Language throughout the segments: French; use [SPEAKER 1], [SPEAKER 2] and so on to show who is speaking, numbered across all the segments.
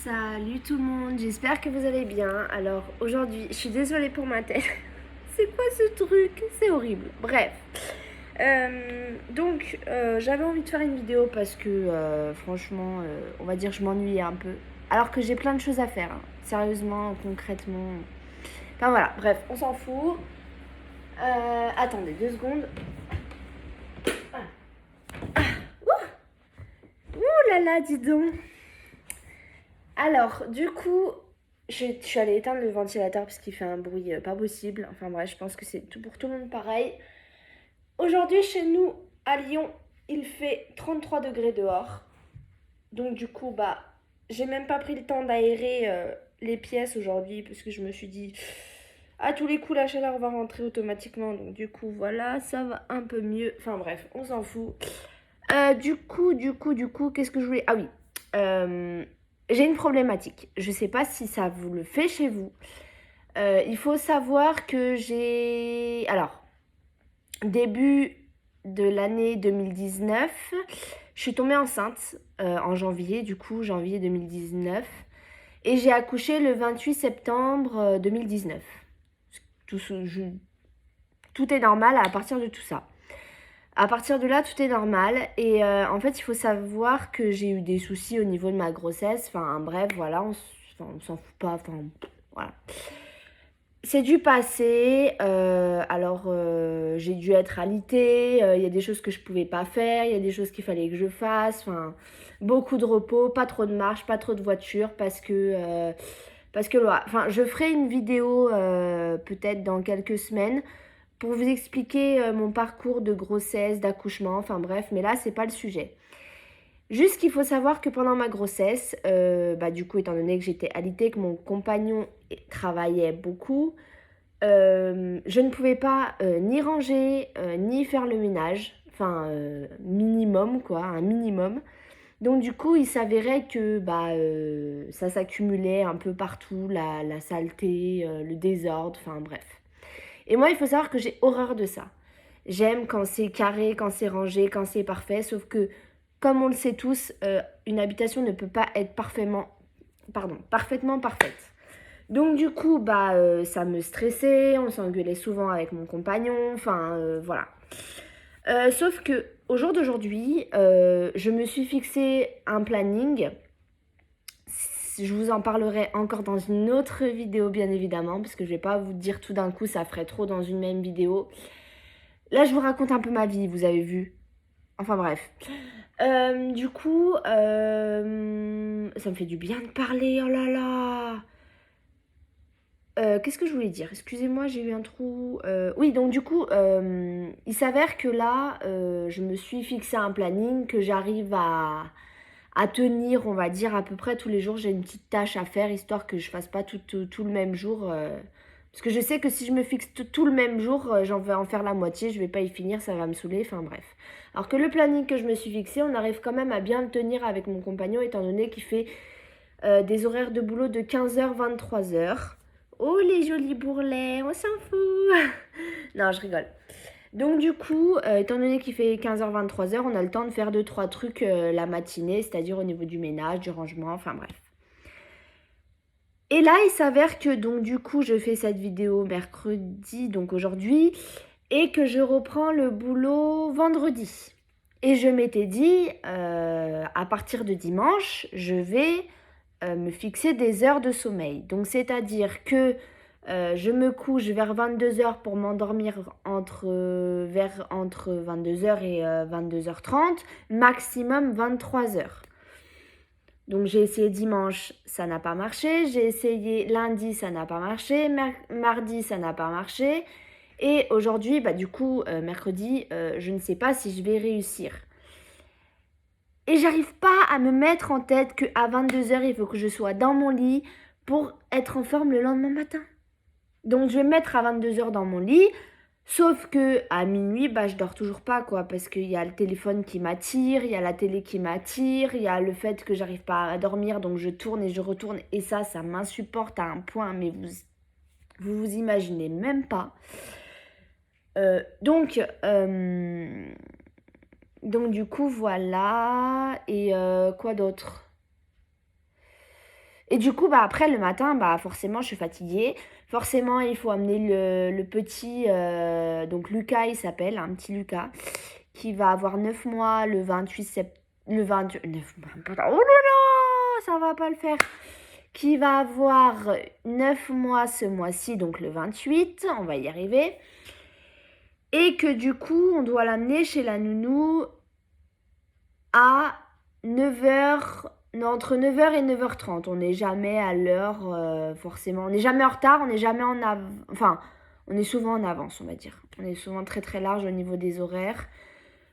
[SPEAKER 1] Salut tout le monde, j'espère que vous allez bien. Alors aujourd'hui, je suis désolée pour ma tête. C'est quoi ce truc? C'est horrible. Bref. J'avais envie de faire une vidéo parce que franchement, on va dire je m'ennuyais un peu. Alors que j'ai plein de choses à faire, hein. Sérieusement, concrètement. Enfin voilà, bref, on s'en fout. Attendez 2 secondes. Ouh là là, dis donc. Alors, du coup, je suis allée éteindre le ventilateur parce qu'il fait un bruit pas possible. Enfin bref, je pense que c'est tout pour tout le monde pareil. Aujourd'hui, chez nous, à Lyon, il fait 33 degrés dehors. Donc du coup, j'ai même pas pris le temps d'aérer les pièces aujourd'hui parce que je me suis dit, à tous les coups, la chaleur va rentrer automatiquement. Donc du coup, voilà, ça va un peu mieux. Enfin bref, on s'en fout. Du coup, qu'est-ce que je voulais... Ah oui, euh, j'ai une problématique. Je sais pas si ça vous le fait chez vous. Il faut savoir que j'ai... Alors, début de l'année 2019, je suis tombée enceinte en janvier, du coup, janvier 2019. Et j'ai accouché le 28 septembre 2019. Tout, tout est normal à partir de tout ça. À partir de là, tout est normal. Et en fait, il faut savoir que j'ai eu des soucis au niveau de ma grossesse. Enfin, bref, voilà, on s'en fout pas. Enfin, voilà. C'est du passé. J'ai dû être alitée. Il y a des choses que je pouvais pas faire. Il y a des choses qu'il fallait que je fasse. Enfin, beaucoup de repos, pas trop de marche, pas trop de voiture parce que voilà. Enfin, je ferai une vidéo peut-être dans quelques semaines pour vous expliquer mon parcours de grossesse, d'accouchement, enfin bref, mais là, c'est pas le sujet. Juste qu'il faut savoir que pendant ma grossesse, du coup, étant donné que j'étais alitée, que mon compagnon travaillait beaucoup, je ne pouvais pas ni ranger, ni faire le ménage, enfin, minimum, quoi, un minimum. Donc du coup, il s'avérait que ça s'accumulait un peu partout, la saleté, le désordre, enfin bref. Et moi, il faut savoir que j'ai horreur de ça. J'aime quand c'est carré, quand c'est rangé, quand c'est parfait, sauf que, comme on le sait tous, une habitation ne peut pas être parfaitement parfaite. Donc du coup, ça me stressait, on s'engueulait souvent avec mon compagnon, enfin voilà. Sauf que au jour d'aujourd'hui, je me suis fixé un planning. Je vous en parlerai encore dans une autre vidéo, bien évidemment, parce que je vais pas vous dire tout d'un coup, ça ferait trop dans une même vidéo. Là, je vous raconte un peu ma vie, vous avez vu. Enfin bref. Ça me fait du bien de parler, oh là là. Qu'est-ce que je voulais dire? Excusez-moi, j'ai eu un trou. Oui, donc du coup, il s'avère que là, je me suis fixé un planning que j'arrive à tenir, on va dire, à peu près tous les jours. J'ai une petite tâche à faire, histoire que je fasse pas tout le même jour. Parce que je sais que si je me fixe tout le même jour, j'en vais en faire la moitié, je vais pas y finir, ça va me saouler, enfin bref. Alors que le planning que je me suis fixé, on arrive quand même à bien le tenir avec mon compagnon, étant donné qu'il fait des horaires de boulot de 15h, 23h. Oh les jolis bourrelets, on s'en fout. Non, je rigole. Donc du coup, étant donné qu'il fait 15h, 23h, on a le temps de faire 2-3 trucs la matinée, c'est-à-dire au niveau du ménage, du rangement, enfin bref. Et là, il s'avère que donc du coup, je fais cette vidéo mercredi, donc aujourd'hui, et que je reprends le boulot vendredi. Et je m'étais dit, à partir de dimanche, je vais me fixer des heures de sommeil. Donc c'est-à-dire que je me couche vers 22h pour m'endormir entre 22h et 22h30, maximum 23h. Donc j'ai essayé dimanche, ça n'a pas marché. J'ai essayé lundi, ça n'a pas marché. Mardi, ça n'a pas marché. Et aujourd'hui, mercredi, je ne sais pas si je vais réussir. Et j'arrive pas à me mettre en tête qu'à 22h, il faut que je sois dans mon lit pour être en forme le lendemain matin. Donc je vais me mettre à 22h dans mon lit. Sauf que à minuit, je dors toujours pas, quoi, parce qu'il y a le téléphone qui m'attire, il y a la télé qui m'attire, il y a le fait que j'arrive pas à dormir, donc je tourne et je retourne, et ça m'insupporte à un point, mais vous imaginez même pas. Euh, donc, euh, donc du coup, voilà. Et quoi d'autre? Et du coup, bah, après, le matin, bah, forcément, je suis fatiguée. Forcément, il faut amener le petit, donc Lucas, il s'appelle, un petit Lucas, qui va avoir 9 mois le 28 septembre. Le 28, 9 mois, putain, oh là là, ça va pas le faire. Qui va avoir 9 mois ce mois-ci, donc le 28, on va y arriver. Et que du coup, on doit l'amener chez la nounou à 9 h, non, entre 9 h et 9 h 30. On n'est jamais à l'heure, forcément. On n'est jamais en retard, on n'est jamais en avance. Enfin, on est souvent en avance, on va dire. On est souvent très très large au niveau des horaires.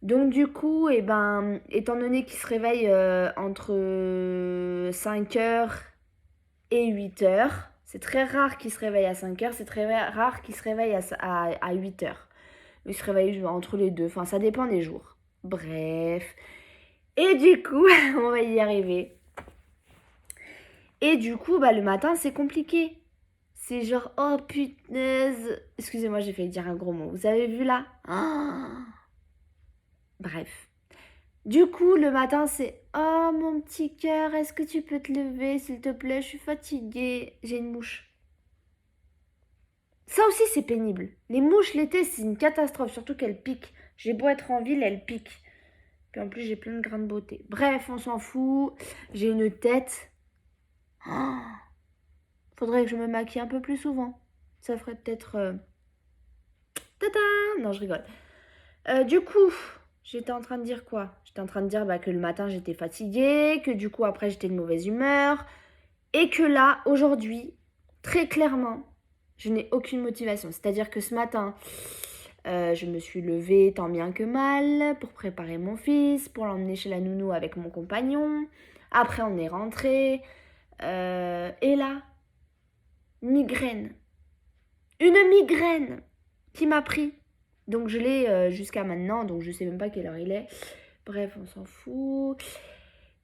[SPEAKER 1] Donc du coup, eh ben, étant donné qu'il se réveille entre 5 h et 8 h, c'est très rare qu'il se réveille à 5 h, c'est très rare qu'il se réveille à 8 h. Il se réveille entre les deux, enfin ça dépend des jours. Bref. Et du coup, on va y arriver. Et du coup, bah, le matin, c'est compliqué. C'est genre, oh punaise. Excusez-moi, j'ai failli dire un gros mot. Vous avez vu là? Bref. Du coup, le matin, c'est, oh mon petit cœur, est-ce que tu peux te lever, s'il te plaît? Je suis fatiguée. J'ai une mouche. Ça aussi, c'est pénible. Les mouches l'été, c'est une catastrophe, surtout qu'elles piquent. J'ai beau être en ville, elles piquent. Puis en plus, j'ai plein de grains de beauté. Bref, on s'en fout. J'ai une tête. Faudrait que je me maquille un peu plus souvent. Ça ferait peut-être... Tata. Non, je rigole. Du coup, j'étais en train de dire quoi? J'étais en train de dire que le matin, j'étais fatiguée, que du coup, après, j'étais de mauvaise humeur. Et que là, aujourd'hui, très clairement, je n'ai aucune motivation. C'est-à-dire que ce matin, je me suis levée tant bien que mal pour préparer mon fils, pour l'emmener chez la nounou avec mon compagnon. Après, on est rentré. Et là, migraine. Une migraine qui m'a pris. Donc je l'ai jusqu'à maintenant, donc je sais même pas quelle heure il est. Bref, on s'en fout.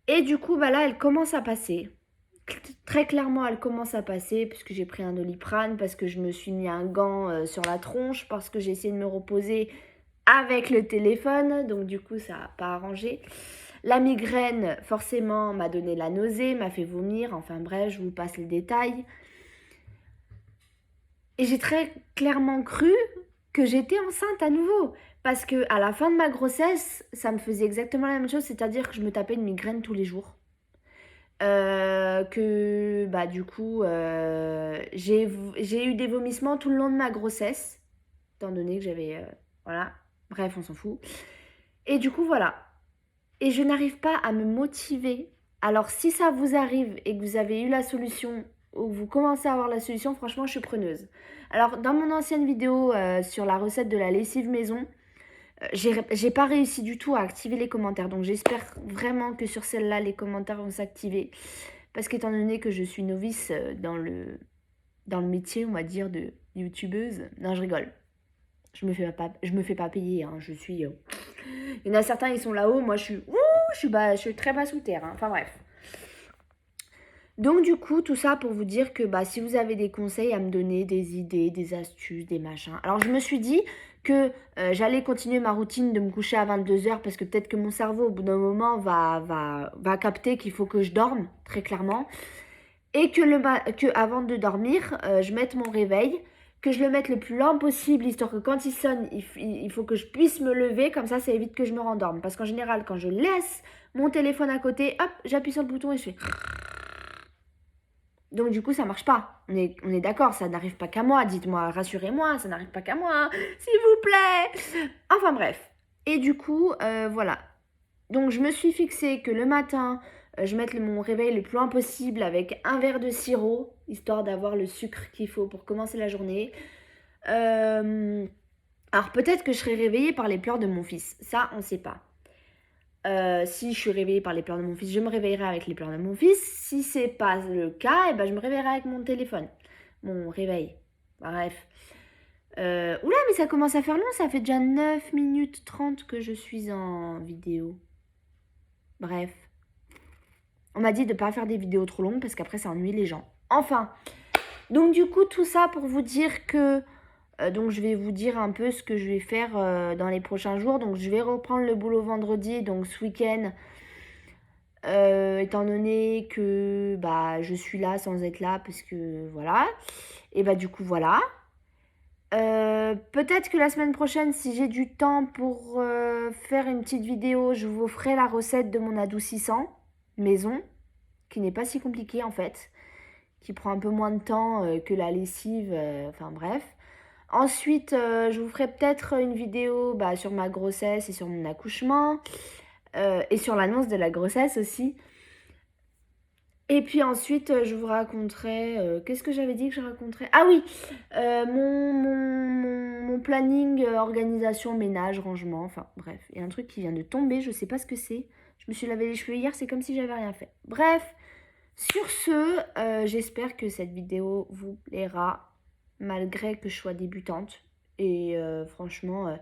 [SPEAKER 1] Et du coup, bah là, elle commence à passer. Très clairement, elle commence à passer puisque j'ai pris un Doliprane, parce que je me suis mis un gant sur la tronche, parce que j'ai essayé de me reposer avec le téléphone. Donc du coup, ça n'a pas arrangé. La migraine, forcément, m'a donné la nausée, m'a fait vomir. Enfin bref, je vous passe les détails. Et j'ai très clairement cru que j'étais enceinte à nouveau. Parce que à la fin de ma grossesse, ça me faisait exactement la même chose, c'est-à-dire que je me tapais une migraine tous les jours. Que bah du coup, j'ai eu des vomissements tout le long de ma grossesse, étant donné que j'avais... voilà, bref, on s'en fout. Et du coup, voilà. Et je n'arrive pas à me motiver. Alors, si ça vous arrive et que vous avez eu la solution, ou que vous commencez à avoir la solution, franchement, je suis preneuse. Alors, dans mon ancienne vidéo sur la recette de la lessive maison, j'ai pas réussi du tout à activer les commentaires. Donc, j'espère vraiment que sur celle-là, les commentaires vont s'activer. Parce qu'étant donné que je suis novice dans le métier, on va dire, de youtubeuse... Non, je rigole. Je me fais pas payer, hein. Je suis... Il y en a certains, ils sont là-haut. Moi, je suis très bas sous terre, hein. Enfin, bref. Donc, du coup, tout ça pour vous dire que si vous avez des conseils à me donner, des idées, des astuces, des machins. Alors, je me suis dit que j'allais continuer ma routine de me coucher à 22 h, parce que peut-être que mon cerveau, au bout d'un moment, va capter qu'il faut que je dorme, très clairement. Et que avant de dormir, je mette mon réveil, que je le mette le plus lent possible, histoire que quand il sonne, il faut que je puisse me lever. Comme ça évite que je me rendorme. Parce qu'en général, quand je laisse mon téléphone à côté, hop, j'appuie sur le bouton et je fais... Donc du coup, ça marche pas. On est d'accord, ça n'arrive pas qu'à moi. Dites-moi, rassurez-moi, ça n'arrive pas qu'à moi, s'il vous plaît. Enfin bref. Et du coup, voilà. Donc je me suis fixé que le matin, je mette mon réveil le plus loin possible avec un verre de sirop, histoire d'avoir le sucre qu'il faut pour commencer la journée. Alors peut-être que je serai réveillée par les pleurs de mon fils. Ça, on ne sait pas. Si je suis réveillée par les pleurs de mon fils, je me réveillerai avec les pleurs de mon fils. Si c'est pas le cas, je me réveillerai avec mon téléphone. Mon réveil. Bref. Oula, mais ça commence à faire long. Ça fait déjà 9 minutes 30 que je suis en vidéo. Bref. On m'a dit de ne pas faire des vidéos trop longues parce qu'après ça ennuie les gens. Enfin. Donc du coup, tout ça pour vous dire que... donc je vais vous dire un peu ce que je vais faire dans les prochains jours. Donc je vais reprendre le boulot vendredi. Donc ce week-end, étant donné que bah, je suis là sans être là parce que voilà. Et bah du coup voilà. Peut-être que la semaine prochaine, si j'ai du temps pour faire une petite vidéo, je vous ferai la recette de mon adoucissant maison, qui n'est pas si compliqué en fait, qui prend un peu moins de temps que la lessive, enfin bref. Ensuite, je vous ferai peut-être une vidéo bah, sur ma grossesse et sur mon accouchement, et sur l'annonce de la grossesse aussi. Et puis ensuite, je vous raconterai, qu'est-ce que j'avais dit que je raconterais? Ah oui, mon planning, organisation, ménage, rangement, enfin bref, il y a un truc qui vient de tomber, je sais pas ce que c'est. Je me suis lavé les cheveux hier, c'est comme si j'avais rien fait. Bref, sur ce, j'espère que cette vidéo vous plaira, malgré que je sois débutante. Et franchement,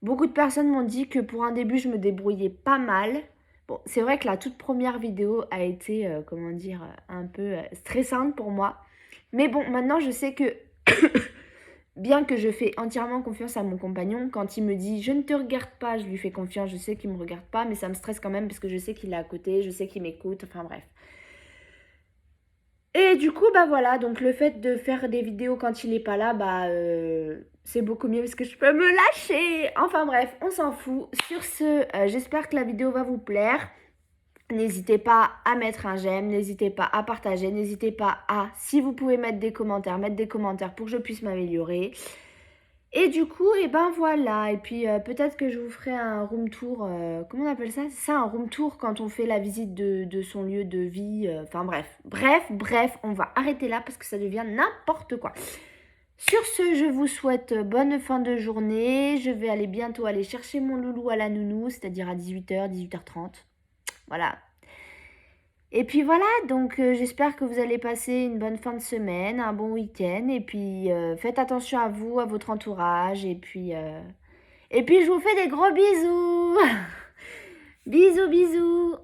[SPEAKER 1] beaucoup de personnes m'ont dit que pour un début, je me débrouillais pas mal. Bon, c'est vrai que la toute première vidéo a été, comment dire, un peu stressante pour moi. Mais bon, maintenant je sais que, bien que je fais entièrement confiance à mon compagnon, quand il me dit je ne te regarde pas, je lui fais confiance, je sais qu'il ne me regarde pas, mais ça me stresse quand même parce que je sais qu'il est à côté, je sais qu'il m'écoute, enfin bref. Et du coup, bah voilà, donc le fait de faire des vidéos quand il n'est pas là, bah c'est beaucoup mieux parce que je peux me lâcher. Enfin bref, on s'en fout. Sur ce, j'espère que la vidéo va vous plaire. N'hésitez pas à mettre un j'aime, n'hésitez pas à partager, n'hésitez pas à, si vous pouvez mettre des commentaires pour que je puisse m'améliorer. Et du coup, et ben voilà. Et puis peut-être que je vous ferai un room tour. Comment on appelle ça? C'est ça, un room tour quand on fait la visite de son lieu de vie. Enfin bref, on va arrêter là parce que ça devient n'importe quoi. Sur ce, je vous souhaite bonne fin de journée. Je vais aller bientôt aller chercher mon loulou à la nounou, c'est-à-dire à 18h, 18h30. Voilà. Et puis voilà, donc j'espère que vous allez passer une bonne fin de semaine, un bon week-end. Et puis faites attention à vous, à votre entourage. Et puis je vous fais des gros bisous. Bisous, bisous.